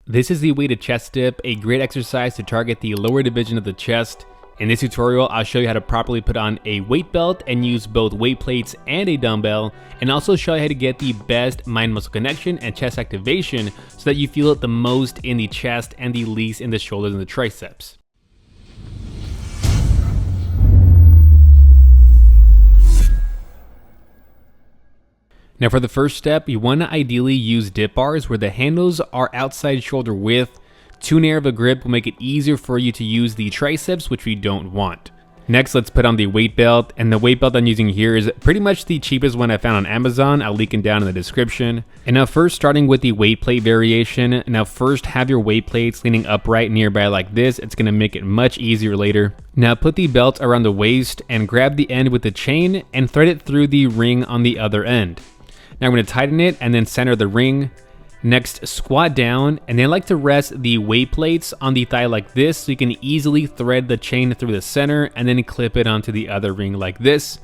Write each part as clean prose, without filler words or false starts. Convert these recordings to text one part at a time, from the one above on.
This is the weighted chest dip, a great exercise to target the lower division of the chest. In this tutorial, I'll show you how to properly put on a weight belt and use both weight plates and a dumbbell, and also show you how to get the best mind-muscle connection and chest activation so that you feel it the most in the chest and the least in the shoulders and the triceps. Now for the first step, you want to ideally use dip bars where the handles are outside shoulder width. Too narrow of a grip will make it easier for you to use the triceps, which we don't want. Next, let's put on the weight belt, and the weight belt I'm using here is pretty much the cheapest one I found on Amazon. I'll link it down in the description. And now first, starting with the weight plate variation. Now first, have your weight plates leaning upright nearby like this. It's going to make it much easier later. Now put the belt around the waist and grab the end with the chain and thread it through the ring on the other end. Now I'm going to tighten it and then center the ring. Next, squat down, and then I like to rest the weight plates on the thigh like this so you can easily thread the chain through the center and then clip it onto the other ring like this.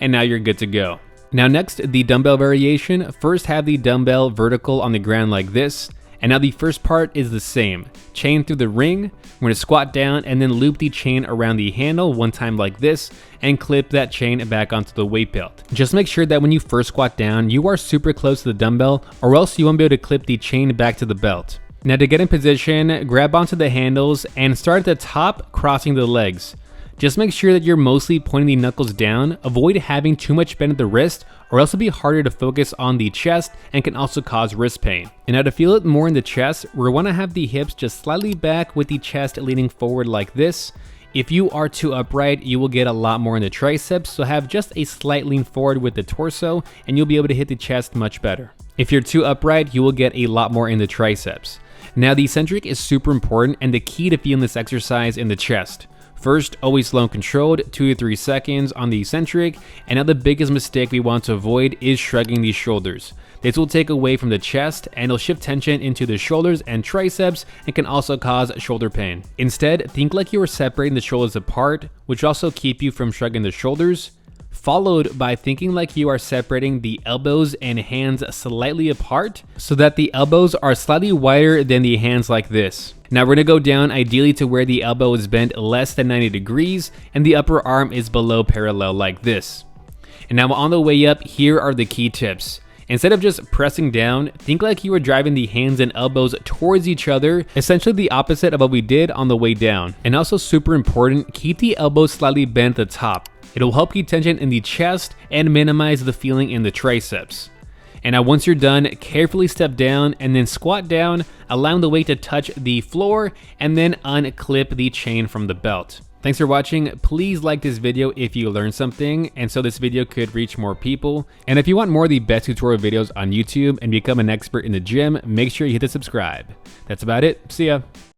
And now you're good to go. Now next, the dumbbell variation. First, have the dumbbell vertical on the ground like this. And now the first part is the same. Chain through the ring. We're going to squat down and then loop the chain around the handle one time like this and clip that chain back onto the weight belt. Just make sure that when you first squat down, you are super close to the dumbbell or else you won't be able to clip the chain back to the belt. Now to get in position, grab onto the handles and start at the top, crossing the legs. Just make sure that you're mostly pointing the knuckles down. Avoid having too much bend at the wrist or else it'll be harder to focus on the chest and can also cause wrist pain. And now to feel it more in the chest, we want to have the hips just slightly back with the chest leaning forward like this. If you are too upright, you will get a lot more in the triceps, so have just a slight lean forward with the torso and you'll be able to hit the chest much better. If you're too upright, you will get a lot more in the triceps. Now the eccentric is super important and the key to feeling this exercise in the chest. First, always slow and controlled, 2 to 3 seconds on the eccentric, and now the biggest mistake we want to avoid is shrugging the shoulders. This will take away from the chest and it'll shift tension into the shoulders and triceps and can also cause shoulder pain. Instead, think like you are separating the shoulders apart, which also keep you from shrugging the shoulders, followed by thinking like you are separating the elbows and hands slightly apart so that the elbows are slightly wider than the hands like this. Now we're going to go down ideally to where the elbow is bent less than 90 degrees and the upper arm is below parallel like this. And now on the way up, here are the key tips. Instead of just pressing down, think like you are driving the hands and elbows towards each other, essentially the opposite of what we did on the way down. And also super important, keep the elbows slightly bent at the top. It'll help keep tension in the chest and minimize the feeling in the triceps. And now once you're done, carefully step down and then squat down, allowing the weight to touch the floor and then unclip the chain from the belt. Thanks for watching. Please like this video if you learned something and so this video could reach more people. And if you want more of the best tutorial videos on YouTube and become an expert in the gym, make sure you hit the subscribe. That's about it. See ya.